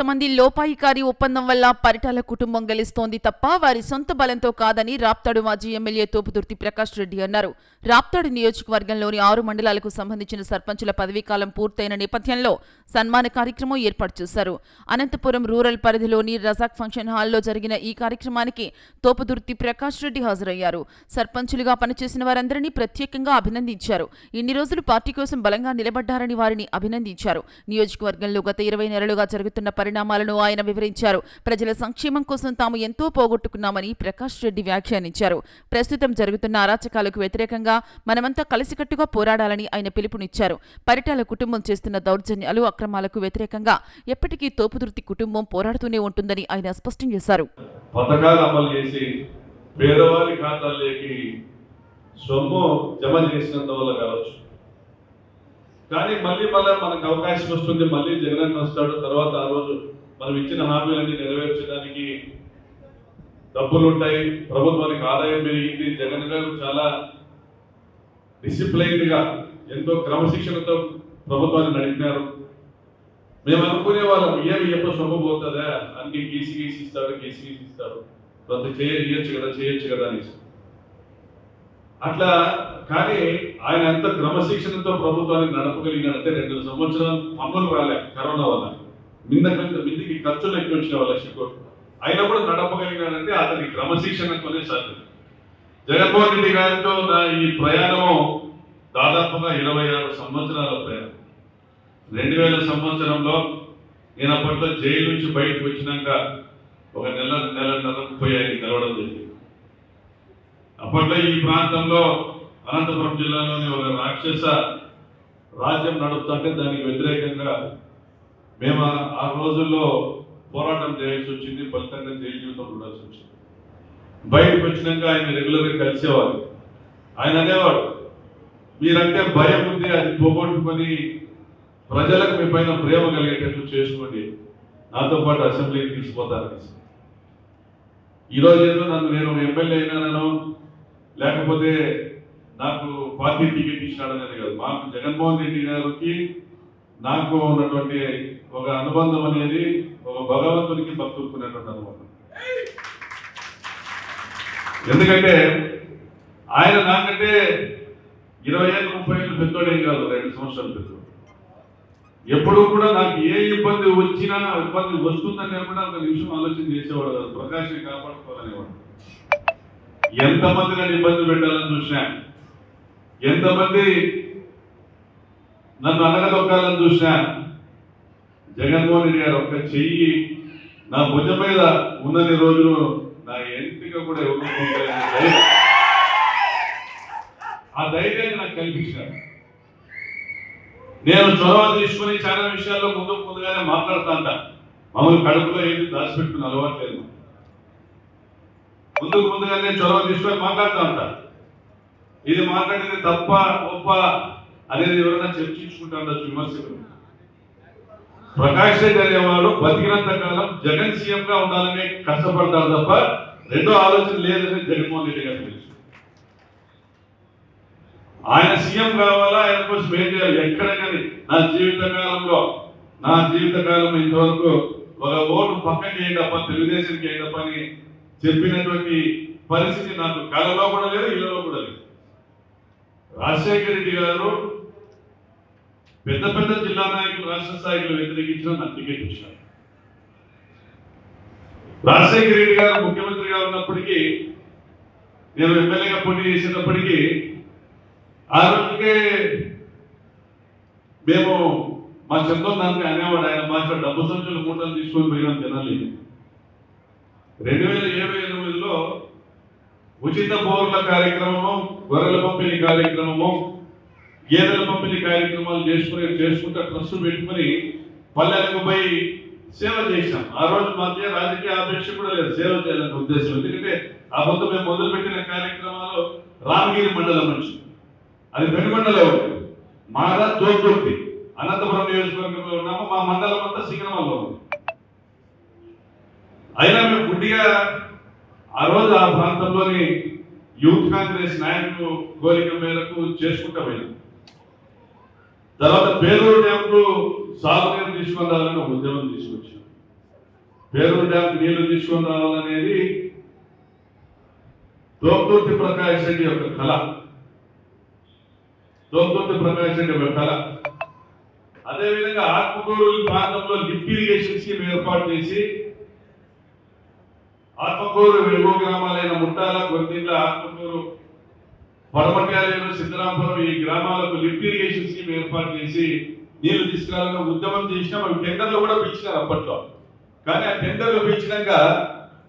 కొంతమంది లోపాయికారి ఒప్పందం వల్ల పరిటాల కుటుంబం గెలుస్తోంది తప్ప వారి సొంత బలంతో కాదని రాప్తాడు మాజీ ఎమ్మెల్యే తోపుదుర్తి ప్రకాష్ రెడ్డి అన్నారు. రాప్తాడు నియోజకవర్గంలోని 6 మండలాలకు సంబంధించిన సర్పంచుల పదవీకాలం పూర్తయిన నేపథ్యంలో సన్మాన కార్యక్రమం ఏర్పాటు చేశారు. అనంతపురం రూరల్ పరిధిలోని రజాక్ ఫంక్షన్ హాల్లో జరిగిన ఈ కార్యక్రమానికి తోపుదుర్తి ప్రకాష్ రెడ్డి హాజరయ్యారు. సర్పంచులుగా పనిచేసిన వారందరినీ ప్రత్యేకంగా అభినందించారు. ఇన్ని రోజులు పార్టీ కోసం బలంగా నిలబడ్డారని వారిని అభినందించారు. నియోజకవర్గంలో గత 20 నెలలుగా జరుగుతున్న పరిణామాలను ఆయన వివరించారు. ప్రజల సంక్షేమం కోసం తాము ఎంతో పోగొట్టుకున్నామని ప్రకాష్ రెడ్డి వ్యాఖ్యానించారు. ప్రస్తుతం జరుగుతున్న అరాచకాలకు వ్యతిరేకంగా మనమంతా కలిసికట్టుగా పోరాడాలని ఆయన పిలుపునిచ్చారు. పరిటాల కుటుంబం చేస్తున్న దౌర్జన్యాలు, అక్రమాలకు వ్యతిరేకంగా ఎప్పటికీ తోపుదుర్తి కుటుంబం పోరాడుతూనే ఉంటుందని ఆయన స్పష్టం చేశారు. పథకాలు అమలు చేసి పేదవారి ఖాతాల్లోకి సొమ్ము జమ చేసినంత వల్ల కావచ్చు, కానీ మళ్ళీ మనకు అవకాశం వస్తుంది, మళ్ళీ జగన్ వస్తాడు. తర్వాత ఆ రోజు మనం ఇచ్చిన హామీలన్నీ నెరవేర్చడానికి డబ్బులు ఉంటాయి, ప్రభుత్వానికి ఆదాయం పెరిగింది. జగన్ గారు చాలా డిసిప్లైన్డ్ గా ఎంతో క్రమశిక్షణతో ప్రభుత్వాన్ని నడిపినారు. మేము అనుకునే వాళ్ళం ఏమి ఎప్పుడు సొమ్ము పోతుందా, అన్ని గీసి ఇస్తాడు, కొంత చేయొచ్చు కదా అని. అట్లా కానీ ఆయన ఎంత క్రమశిక్షణతో ప్రభుత్వాన్ని నడపగలిగినాడంటే 2 సంవత్సరాలు పన్నులు రాలే కరోనా వల్ల, మిందికి ఖర్చులు ఎక్కువ వచ్చిన వాళ్ళ కోట్లు అయినా కూడా నడపగలిగినాడంటే అతని క్రమశిక్షణతోనే సాధ్యం. జగన్మోహన్ రెడ్డి గారితో నా ఈ ప్రయాణము దాదాపుగా 26 సంవత్సరాల ప్రయాణం. 2000 సంవత్సరంలో నేను అప్పట్లో జైలు నుంచి బయటకు వచ్చినాక ఒక నెలన్నరకు పోయి ఆయన కలవడం జరిగింది. అప్పట్లో ఈ ప్రాంతంలో అనంతపురం జిల్లాలోని ఒక రాక్షస రాజ్యం నడుపుతుంటే దానికి వ్యతిరేకంగా మేము ఆ రోజుల్లో పోరాటం చేయాల్సి వచ్చింది. ఫలితంగా జైలు జీవితం ఉండాల్సి వచ్చింది. బయటకు వచ్చినాక ఆయన రెగ్యులర్గా కలిసేవాడు. ఆయన అనేవాడు, మీరంటే భయం ఉంది, అది పోగొట్టుకొని ప్రజలకు మీ పైన ప్రేమ కలిగేటట్లు చేసుకోండి, నాతో పాటు అసెంబ్లీకి తీసుకుపోతారని. ఈరోజు ఏదో నేను ఎమ్మెల్యే అయినానో లేకపోతే నాకు పార్టీ టికెట్ ఇచ్చినాడనేది కాదు, మాకు జగన్మోహన్ రెడ్డి గారికి నాకు ఉన్నటువంటి ఒక అనుబంధం అనేది ఒక భగవంతునికి భక్తుకునేటువంటి అనుబంధం. ఎందుకంటే ఆయన నాకంటే 20 ఏళ్ళు 30 ఏళ్ళు పెద్దోడేం కాదు, 2 సంవత్సరాలు పెద్దోడు. ఎప్పుడు కూడా నాకు ఏ ఇబ్బంది వచ్చినా, ఇబ్బంది వస్తుందని కూడా ఒక నిమిషం ఆలోచన చేసేవాడు కాదు. ప్రకాష్ని కాపాడుకోవాలనేవాడు. ఎంతమంది నన్ను ఇబ్బంది పెట్టాలని చూసినా, ఎంతమంది నన్ను అనగదొక్కాలని చూసినా, జగన్మోహన్ రెడ్డి గారు ఒక్క చెయ్యి నా భుజం మీద ఉన్నన్ని రోజులు నా ఎంపిక కూడా ఎవరు ఆ ధైర్యాన్ని నాకు కల్పించారు. నేను చొరవ తీసుకుని చాలా విషయాల్లో ముందుగానే మాట్లాడుతా. మామూలు కడుపులో ఏది దాచిపెట్టుకుని అలవాట్లేదు. ముందుగానే చొరవ తీసుకొని మాట్లాడుతూ ఉంటా. ఇది మాట్లాడేది తప్ప గొప్ప అనేది ఎవరైనా చర్చించుకుంటా ఉండొచ్చు విమర్శకులు. ప్రకాష్ రెడ్డి అనేవాడు బతికినంత కాలం జగన్ సీఎం గా ఉండాలని కష్టపడతాడు తప్ప రెండో ఆలోచన లేదని జగన్మోహన్ రెడ్డి గారు తెలుసు. ఆయన సీఎం కావాలా, ఆయన కోసం ఏం చేయాలి, ఎక్కడ కానీ నా జీవితకాలం ఇంతవరకు ఒక ఓటు పక్కకి వేయడప్ప, తెలుగుదేశానికి వేయడప్ప అని చెప్పినటువంటి పరిస్థితి నాకు కళలో కూడా లేదు, ఇళ్లలో కూడా లేదు. రాజశేఖర రెడ్డి గారు పెద్ద జిల్లా నాయకులు, రాష్ట్ర స్థాయిలో వ్యతిరేకించిన నాకు టికెట్ ఇచ్చారు. రాజశేఖర రెడ్డి గారు ముఖ్యమంత్రిగా ఉన్నప్పటికీ, నేను ఎమ్మెల్యేగా పోటీ చేసినప్పటికీ ఆ రోజుకే మేము మా చంద్రం దానికి అనేవాడు, ఆయన మాకు డబ్బు సంచులు మూటలు తీసుకొని పోయినాం జనాలు. 2007-8లో ఉచిత బోర్ల కార్యక్రమము, గొర్రెల పంపిణీ కార్యక్రమము, గేదెల పంపిణీ కార్యక్రమాలు చేసుకుంటే ట్రస్ట్ పెట్టుకుని పల్లెలకు పోయి సేవ చేశాం. ఆ రోజు మధ్య రాజకీయ ఆపేక్ష కూడా లేదు, సేవ చేయాలనే ఉద్దేశం. ఎందుకంటే ఆ పొద్దు మేము మొదలుపెట్టిన కార్యక్రమాలు రామగిరి మండలం నుంచి, అది పెనుగొండలో ఉంది, మాదా తోపుర్తి, అనంతపురం నియోజకవర్గంలో ఉన్నాము. మా మండలం అంతా సింగనమల్లో ఉంది. అయినా మేము గుడ్డిగా ఆ రోజు ఆ ప్రాంతంలోని యూత్ కాంగ్రెస్ నాయకులు కోరిక మేరకు చేసుకుంటూ పోయినాం. తర్వాత పేరూరు డ్యాంకు సాగునీరు తీసుకురావాలని ఒక ఉద్యమం తీసుకొచ్చాం. పేరూరు డ్యామ్ నీళ్లు తీసుకొని రావాలనేది తోపుదుర్తి ప్రకాష్ రెడ్డి యొక్క కళ. తోపుదుర్తి ప్రకాష్ రెడ్డి యొక్క కళ. అదేవిధంగా ఆత్మకూరు ప్రాంతంలో లిఫ్ట్ ఇరిగేషన్ స్కీమ్ ఏర్పాటు చేసి ఆత్మకూరు వెలుగు గ్రామాలైన ముట్టాల, గొంతిండ్ల, ఆత్మకూరు, పడమట్యాలేరు, సిద్ధరాంపురం ఈ గ్రామాలకు లిఫ్ట్ ఇరిగేషన్ స్కీమ్ ఏర్పాటు చేసి నీళ్లు తీసుకురావాలని ఉద్యమం చేసినాం. అవి టెండర్లు కూడా పిలిచినారు అప్పట్లో. కానీ ఆ టెండర్లు పిలిచినాక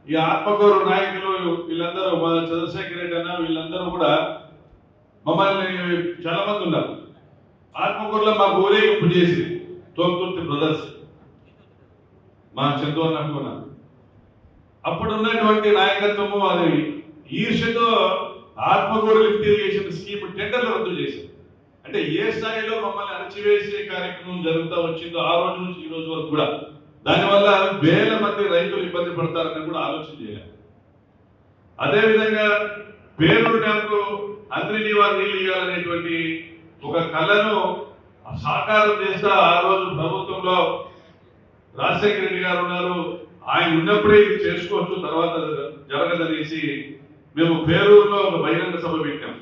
ఈ ఆత్మకూరు నాయకులు వీళ్ళందరూ, చంద్రశేఖర్ రెడ్డి అన్న వీళ్ళందరూ కూడా మమ్మల్ని చాలా మంది ఉన్నారు. ఆత్మకూరులో మాకు ఊరేగింపు చేసి తోపుదుర్తి బ్రదర్స్ మా చందు అన్నట్టు అప్పుడు ఉన్నటువంటి నాయకత్వము అది ఈర్ష్యతో ఆత్మకూరు లిఫ్ట్ ఇరిగేషన్ స్కీమ్ టెండర్లు రద్దు చేశారు. అంటే ఏ స్థాయిలో మమ్మల్ని అణచివేసే కార్యక్రమం జరుగుతూ వచ్చిందో ఆ రోజు నుంచి ఈ రోజు వరకు కూడా దానివల్ల వేల మంది రైతులు ఇబ్బంది పడతారని కూడా ఆలోచన చేయాలి. అదేవిధంగా పేరూరు డ్యాంకు అందరినీ వారు నీళ్ళు ఇవ్వాలనేటువంటి ఒక కళను సాకారం చేస్తా ఆ రోజు ప్రభుత్వంలో రాజశేఖర రెడ్డి గారు ఉన్నారు. ఆయన ఉన్నప్పుడే ఇది చేసుకోవచ్చు, తర్వాత జరగదనేసి మేము పేరూరులో ఒక బహిరంగ సభ పెట్టాం.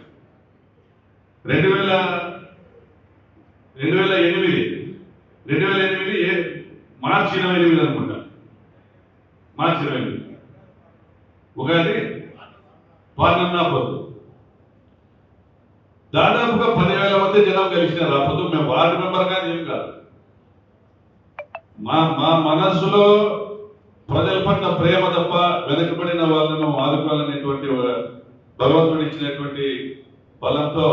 2008 మార్చి 28 అనుకుంటా. మార్చి 28 ఉగాది పార్లమెంట్ పొద్దు దాదాపుగా 10,000 మంది జనం కలిసినారు. ఆ పొద్దు మేము వార్డు మెంబర్ గా ఏం కాదు. మా మనస్సులో ప్రజల పట్ల ప్రేమ తప్ప వెనకబడిన వాళ్ళను ఆదుకోవాలనేటువంటి భగవంతుడు ఇచ్చినటువంటి బలంతో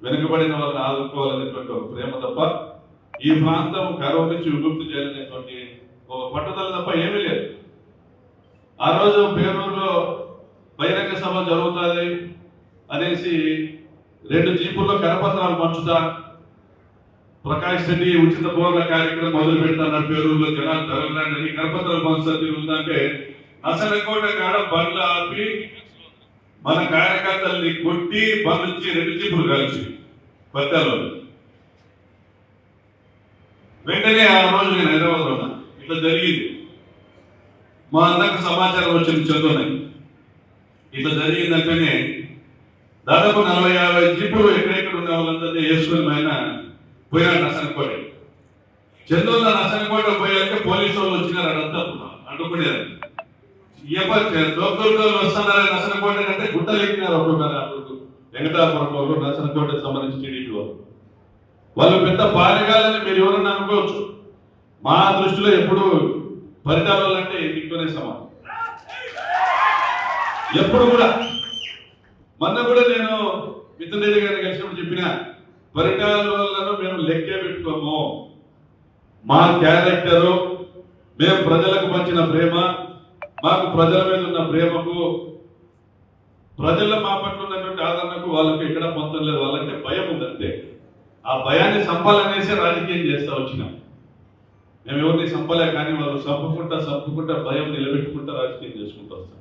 వెనుకబడిన వాళ్ళని ఆదుకోవాలనేటువంటి ఒక ప్రేమ తప్ప ఈ ప్రాంతం కరువు నుంచి విముక్తి చేయాలనేటువంటి ఒక పట్టుదల తప్ప ఏమీ లేదు. ఆ రోజు పేరూరులో బహిరంగ సభ జరుగుతుంది అనేసి 2 జీపుల్లో కరపత్రాలు పంచుతా ప్రకాష్ రెడ్డి ఉచిత బోర్ల కార్యక్రమం మొదలు పెడతాను. పేరూరులో జనాలు తరలిందని కరపత్రాలు పంచుతా తిరుగుతుంటే నసనకోట కాడ బండ్లు ఆపి మన కార్యకర్తల్ని కొట్టి బండ్లు నుంచి 2 జీపులు కలిసి పత్యాలు. వెంటనే ఆ రోజు నేను హైదరాబాద్ ఉన్నా. ఇట్లా జరిగింది. మా అన్నకు సమాచారం వచ్చింది చదువునని. ఇట్లా జరిగిందంటేనే దాదాపు 40-50 జీపులు ఎక్కడెక్కడ ఉన్న వాళ్ళందరినీ వేసుకుని ఆయన పోయినాడు నసనకోట. చంద్రుల నసనకోట పోయాక పోలీసు వాళ్ళు వచ్చినారు. అడంతా అడ్డుకునేది. తోపుదుర్గంలో వస్తున్నారా నసనకోట అంటే గుట్టలు ఎక్కినారు. ఒక్కొక్కరు వెంకటాపురం నసనకోటకు సంబంధించి టీడీపీ వాళ్ళు పెద్ద పాలకాలని మీరు ఎవరన్నా అనుకోవచ్చు. మా దృష్టిలో ఎప్పుడు పరిటాలు అంటే ఎన్నికనే సమానం. ఎప్పుడు కూడా మొన్న కూడా నేను మిథున్ రెడ్డి గారిని కలిసినప్పుడు చెప్పిన పరిటాలను మేము లెక్కే పెట్టుకోము. మా క్యారెక్టరు, మేము ప్రజలకు పంచిన ప్రేమ, మాకు ప్రజల మీద ఉన్న ప్రేమకు, ప్రజల మా పట్ల ఉన్నటువంటి ఆదరణకు వాళ్ళకి ఎక్కడ పొందడం లేదు. వాళ్ళంటే భయం ఉందంటే ఆ భయాన్ని సంపాలనేసి రాజకీయం చేస్తా వచ్చినాం. మేము ఎవరిని సంపలే, కానీ వాళ్ళు సంపుకుంటా భయం నిలబెట్టుకుంటా రాజకీయం చేసుకుంటూ వస్తాం.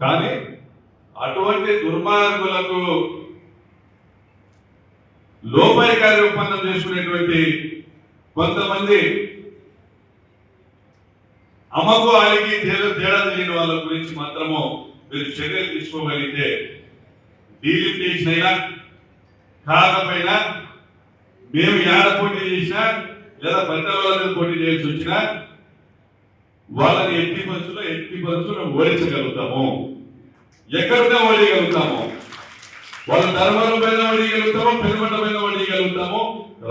కానీ అటువంటి దుర్మార్గులకు లోపాయకారి ఒప్పందం చేసుకునేటువంటి కొంతమంది అమ్మకు ఆలికి తేడా తెలియని వాళ్ళ గురించి మాత్రము మీరు చర్యలు తీసుకోగలిగితే డీలిమిటేషన్ అయినా కాకపోయినా మేము ఏడ పోటీ చేసినా లేదా పరిటాల వాళ్ళ మీద పోటీ చేయాల్సి వచ్చినా వాళ్ళని ఎట్టి పరిస్థితుల్లో ఓడించగలుగుతాము. ఎక్కడున్నా ఓడిగలుగుతాము. వాళ్ళ ధర్మాల పైన ఓడిగలుగుతాము, పెనుమంట పైన ఓడిగలుగుతాము,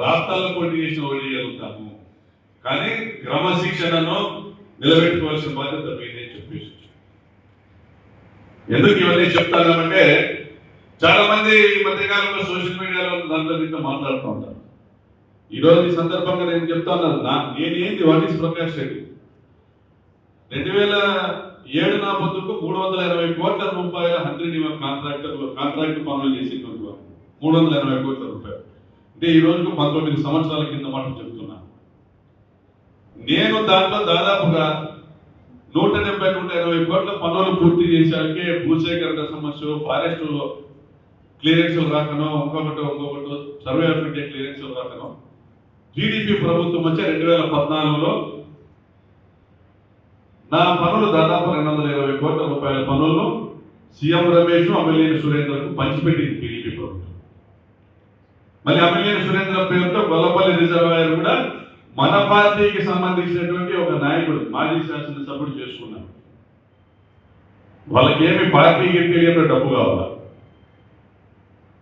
రాష్ట్రాల్లో పోటీ చేసిన ఓడిగలుగుతాము. కానీ క్రమశిక్షణను నిలబెట్టుకోవాల్సిన బాధ్యత మీదే చెప్పేసి. ఎందుకు ఇవన్నీ చెప్తానంటే చాలా మంది ఈ మధ్యకాలంలో సోషల్ మీడియాలో దాంట్లో దీంట్లో మాట్లాడుతూ ఉంటారు. ఈరోజు ఈ సందర్భంగా నేను చెప్తా ఉన్నాను, నేనేంది వాట్ ఈస్ ప్రకాష్ రెడ్డి. 2007 నా పొద్దుకు 320 కోట్ల రూపాయల హండ్రెడ్ కాంట్రాక్ట్ పనులు చేసేటువంటి వారు 320 కోట్ల రూపాయలు. అంటే ఈ రోజుకు 19 సంవత్సరాల కింద మాట చెప్తున్నాను. నేను దాంట్లో దాదాపుగా 170-180 కోట్ల పనులు పూర్తి చేశాకే భూసేకరణ సమస్య, ఫారెస్ట్ క్లియరెన్స్లు రాకనో, ఇంకొకటి సర్వే ఆఫ్ ఇండియా క్లియరెన్స్లు రాకనో, టీడీపీ ప్రభుత్వం వచ్చే 2014లో నా పనులు దాదాపు 220 కోట్ల రూపాయల పనులను సీఎం రమేష్ అమిలియన్ సురేంద్రకు పంచిపెట్టింది టీడీపీ ప్రభుత్వం. మళ్ళీ అమిలియన్ సురేంద్ర పేరుతో గొల్లపల్లి రిజర్వాయర్ కూడా మన పార్టీకి సంబంధించినటువంటి ఒక నాయకుడు మాజీ శాసనసభ్యుడు చేసుకున్నారు. వాళ్ళకేమి పార్టీకి తెలియదు డబ్బు కావాలా.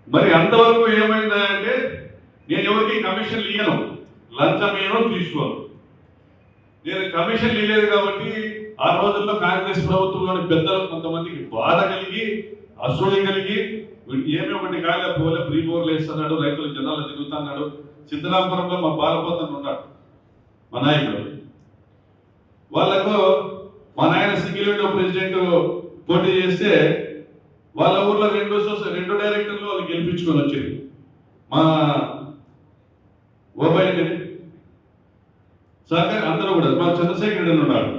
మరి అంతవరకు ఏమైందా అంటే నేను ఎవరికి కమిషన్లు ఇయ్యను, లంచం ఏమో తీసుకోను. నేను కమిషన్లు ఇవ్వలేదు కాబట్టి ఆ రోజుల్లో కాంగ్రెస్ ప్రభుత్వంలోని పెద్దలు కొంతమందికి బాధ కలిగి అసూయ కలిగి ఏమి ఒకటి కాలే పోలే ఫ్రీ బోర్లు వేస్తున్నాడు, రైతులు జనాలు తిరుగుతున్నాడు. సిద్ధరామపురంలో మా బాలపోతను ఉన్నాడు మా నాయకుడు. వాళ్ళకు మా నాయన సింగిల్ విండో ప్రెసిడెంట్ పోటీ చేస్తే వాళ్ళ ఊర్లో రెండు డైరెక్టర్లు వాళ్ళు గెలిపించుకొని వచ్చేది. మా ఓబాయి సహకారి అందరూ కూడా మా చంద్రశేఖర్ రెడ్డి ఉన్నాడు.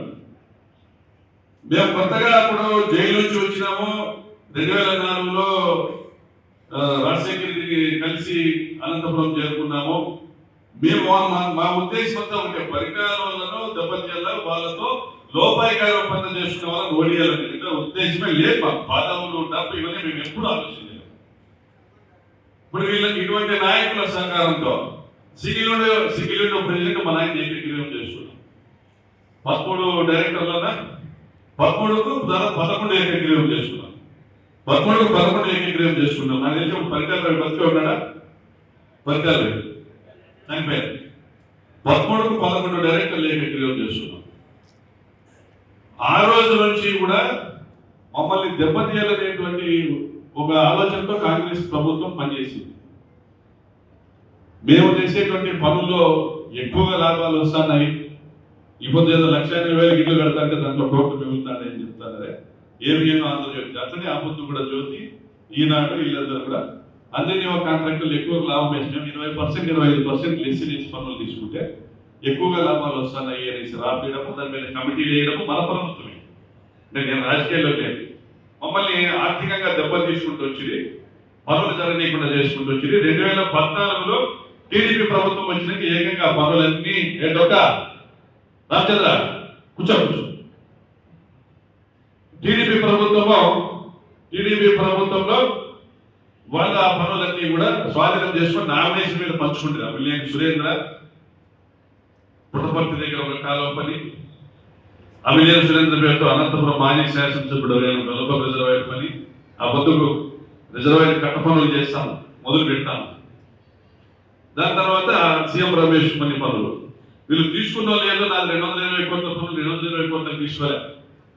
మేము కొత్తగా అప్పుడు జైలు నుంచి వచ్చినాము. 2004లో రాజశేఖర్ రెడ్డికి కలిసి అనంతపురం చేరుకున్నాము. మేము మా ఉద్దేశం అంతా ఉంటే పరికరాల వల్లను దెబ్బతిల్లా వాళ్ళతో లోపాయికాయ ఒప్పందం చేసుకున్న వాళ్ళని ఓడియాలని ఉద్దేశమే లేదు. మా పాదవులు డబ్బు ఇవన్నీ మేము ఎప్పుడు ఆలోచించలేదు. ఇప్పుడు వీళ్ళకి ఇటువంటి నాయకుల సహకారంతో సింగిల్ విండో ప్రెసిడెంట్ మా నాయకుని ఏకీకృతం చేస్తున్నాం. 13 డైరెక్టర్లన్నా 13కు 11 ఏకీకృతం చేసుకున్నాం. 13కు 11 ఏకీకృతం చేసుకున్నాం. నాకు తెలిసి పరికరాలు బతికే ఉన్నాడా? పరికరాలు చనిపోయారు. 13కు 11 డైరెక్టర్లు ఏకీకృతం చేసుకున్నాం. ఆ రోజు నుంచి కూడా మమ్మల్ని దెబ్బతీయాలనేటువంటి ఒక ఆలోచనతో కాంగ్రెస్ ప్రభుత్వం పనిచేసింది. మేము చేసేటువంటి పనుల్లో ఎక్కువగా లాభాలు వస్తున్నాయి. ఇప్పుడు ఏదో 1,80,000 ఇల్లు కడతాంటే దాంట్లో కోట్లు మిగులుతాయని చెప్తారే. ఏమో ఆంధ్రజ్యోతి అట్లనే ఆపొద్దు కూడా జ్యోతి, ఈనాడు వీళ్ళందరూ కూడా అన్ని కాంట్రాక్టులు ఎక్కువ లాభం వేసినాం. 20% 25% లెస్ పనులు తీసుకుంటే ఎక్కువగా లాభాలు వస్తున్నాయి అనేసి రాబీయడము, దాని మీద కమిటీలు వేయడము మన ప్రభుత్వమే. అంటే నేను రాజకీయాల్లో లేదు. మమ్మల్ని ఆర్థికంగా దెబ్బ తీసుకుంటూ వచ్చింది, పనులు జరగనీయకుండా చేసుకుంటూ వచ్చింది. 2014లో టీడీపీ ప్రభుత్వం వచ్చినాక ఏకంగా పనులన్నీ ఏంటొక రామచంద్ర కూర్చో టీడీపీ ప్రభుత్వంలో వాళ్ళ పనులన్నీ కూడా స్వాధీనం చేసుకుని నామినేషన్ మీద పంచుకుంటారు. అమిలియన్ సురేంద్ర పుట్టపర్తి దగ్గర ఒక కాలువ పని, అమిలియన్ సురేంద్ర పేరుతో అనంతపురం మాజీ శాసనసభ్యుడు గొల్లపల్లి రిజర్వాయర్ పని, ఆ బతుకు రిజర్వాయర్ కట్ట పనులు చేస్తాము, మొదలు పెట్టాము. దాని తర్వాత సీఎం రమేష్ పనులు వీళ్ళు తీసుకున్న లేదు. నాకు 220 కోట్ల పనులు 220 కోట్లకు తీసుకోలే,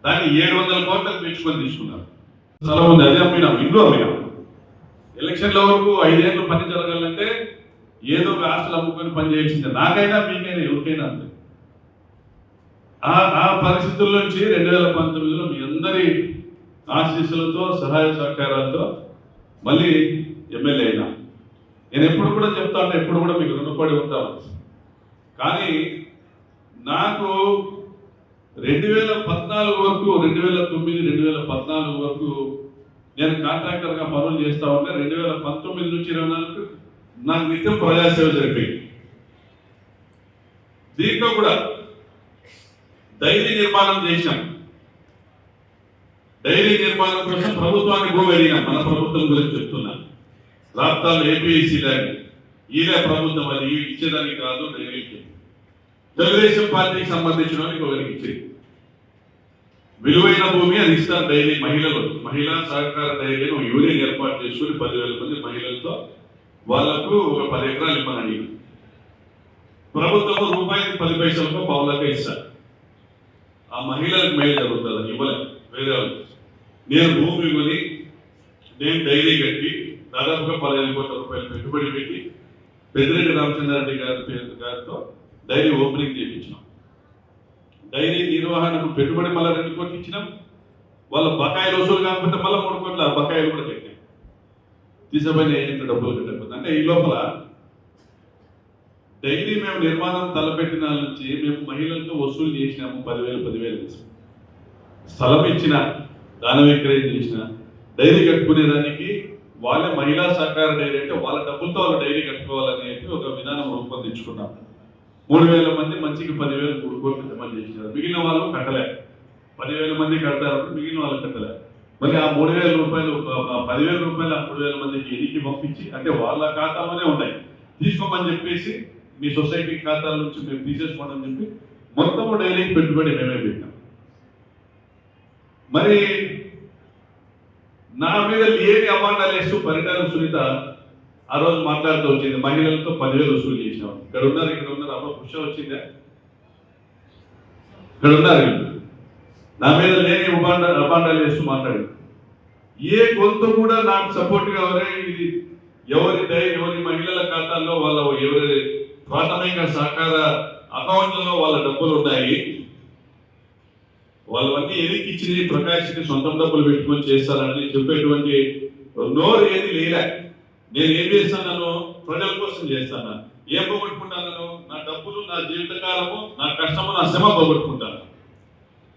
దాన్ని 700 కోట్లకు పెంచుకొని తీసుకున్నారు. స్థలం ఉంది, అదే అమ్మినాం, ఇల్లు అమ్మినాం. ఎలక్షన్ల వరకు 5 ఏళ్ళు పని జరగాలంటే ఏదో ఒక ఆస్తులు అమ్ముకొని పని చేయాల్సిందే. నాకైనా మీకైనా ఎవరికైనా అంతే. ఆ పరిస్థితుల నుంచి 2019లో మీ అందరి ఆశీస్సులతో సహాయ సహకారాలతో మళ్ళీ ఎమ్మెల్యే అయినా. నేను ఎప్పుడు కూడా చెప్తాను, ఎప్పుడు కూడా మీకు రుణపడి ఉంటాను. కానీ నాకు 2014 వరకు 2009 2014 వరకు నేను కాంట్రాక్టర్గా పనులు చేస్తా ఉంటే 2019 నుంచి 24 నాకు నిత్యం ప్రజాసేవ జరిపింది. దీంట్లో కూడా డైరీ నిర్మాణం చేశాం. డైరీ నిర్మాణం కోసం ప్రభుత్వాన్ని భూమి అడిగాం. మన ప్రభుత్వం గురించి చెప్తున్నా. రాష్ట్రాలు ఏపీఐసీ లాగా ఈలే ప్రభుత్వం అది ఇచ్చేదానికి కాదు. డైరీకి తెలుగుదేశం పార్టీకి సంబంధించిన ఒకరికి ఇచ్చేది విలువైన భూమి అది ఇస్తారు. డైరీ మహిళా సహకార డైరీ యూనియన్ ఏర్పాటు చేసుకుని 10,000 మంది మహిళలతో వాళ్లకు ఒక 10 ఎకరాలు ఇవ్వమని ప్రభుత్వం రూపాయికి 10 పైసలకు పావులాగా ఇస్తారు. ఆ మహిళలకు మేలు జరుగుతుంది, ఇవ్వలేదు వేరే వాళ్ళు. నేను భూమి కొని నేను డైరీ కట్టి దాదాపుగా 15 కోట్ల రూపాయలు పెట్టుబడి పెట్టి పెద్దిరెడ్డి రామచంద్రారెడ్డి గారితో డైరీ ఓపెనింగ్ చేయించినాం. డైరీ నిర్వహణకు పెట్టుబడి మళ్ళీ 2 కోట్లు ఇచ్చినాం. వాళ్ళ బకాయిలు వసూలు కాకపోతే మళ్ళీ 3 కోట్ల బకాయిలు కూడా కట్టాం. తీసపోయిన ఏజెంట్ డబ్బులు కట్టకపోతే అంటే ఈ లోపల డైరీ మేము నిర్మాణం తలపెట్టిన నుంచి మేము మహిళలతో వసూలు చేసినాము 10,000 స్థలం ఇచ్చిన, దాన విక్రయం చేసిన, డైరీ కట్టుకునేదానికి వాళ్ళే మహిళా సహకార డైరీ అంటే వాళ్ళ డబ్బులతో వాళ్ళు డైరీ కట్టుకోవాలని ఒక విధానం రూపొందించుకున్నాం. 3,000 మంది మంచికి 10,000 3 కోట్లు జమ చేసినారు. మిగిలిన వాళ్ళు కట్టలే. 10,000 మంది కడతారు, మిగిలిన వాళ్ళు కట్టలేదు. మరి ఆ 3,000 రూపాయలు 10,000 రూపాయలు ఆ 3,000 మందికి ఎనికి పంపించి, అంటే వాళ్ళ ఖాతాలోనే ఉన్నాయి, తీసుకోమని చెప్పేసి మీ సొసైటీ ఖాతాల నుంచి మేము తీసేసుకోండి అని చెప్పి మొత్తము డైరీకి పెట్టుబడి మేమే పెట్టాం. మరి నా మీద లేని అవాండాలు వేస్తూ పరిటాల సునీత ఆ రోజు మాట్లాడుతూ వచ్చింది, మహిళలతో 10,000 వసూలు చేసినాం. ఇక్కడ ఉన్నారు అమ్మ పుష్ప వచ్చిందా? ఇక్కడ ఉన్నారు. నా మీద లేని అబాండాలు వేస్తూ మాట్లాడింది. ఏ కొంత కూడా నాకు సపోర్ట్గా ఇది ఎవరి మహిళల ఖాతాల్లో వాళ్ళ ఎవరి ప్రాథమిక సహకార అకౌంట్లలో వాళ్ళ డబ్బులు ఉన్నాయి, వాళ్ళవన్నీ ఎదికిచ్చి ప్రకాష్ని సొంతం డబ్బులు పెట్టుకొని చేస్తారని చెప్పేటువంటి నోరు ఏది లేలే. నేను ఏం చేస్తాను, ప్రజల కోసం చేస్తాను. ఏం పోగొట్టుకుంటాను? నా డబ్బులు, నా జీవితకాలము, నా కష్టము, నా శ్రమ పోగొట్టుకుంటాను.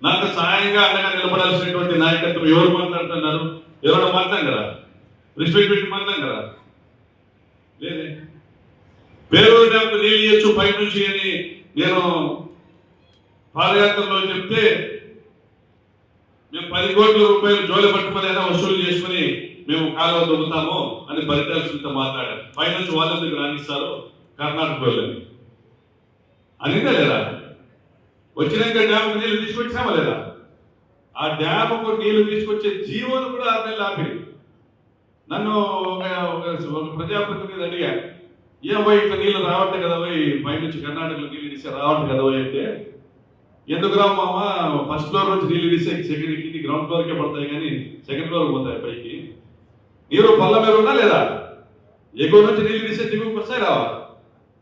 నాకు సహాయంగా అండగా నిలబడాల్సినటువంటి నాయకత్వం ఎవరు మాట్లాడుతున్నారు? ఎవరైనా మాట్లాడారా? రెస్పెక్ట్ పెట్టి మాట్లాడారా? లేదే. పేరూరు డ్యాంకు నీళ్ళు ఇవ్వచ్చు పై నుంచి అని నేను పాదయాత్రలో చెప్తే మేము 10 కోట్ల రూపాయలు జోలి పట్టుకునేలా వసూలు చేసుకుని మేము కాలువ దొరుకుతాము అని పరిటాల సునీత మాట్లాడారు. పైనుంచి వాళ్ళందరికి రాణిస్తారు కర్ణాటక వాళ్ళని అనిందా లేదా? వచ్చినాక డ్యాముకు నీళ్లు తీసుకొచ్చామా లేదా? ఆ డ్యాముకు నీళ్లు తీసుకొచ్చే జీవోను కూడా 6 నెలలు ఆపి నన్ను ఒక ప్రజాప్రతినిధి అడిగా, ఏమో ఇట్లా నీళ్లు రావట్లే కదా పోయి పైనుంచి కర్ణాటకలో నీళ్ళు ఇస్తే రావట్లే కదా పోయి అంటే, ఎందుకు రావు మామ, ఫస్ట్ ఫ్లోర్ నుంచి నీళ్ళు ఇస్తే సెకండ్ కింది గ్రౌండ్ ఫ్లోర్కే పడతాయి కానీ సెకండ్ ఫ్లోర్కి పోతాయి పైకి. నీరు పళ్ళ మీద ఉన్నా లేదా? ఎగువ నుంచి నీళ్ళు ఇస్తే దిగువకి వస్తాయి రావా?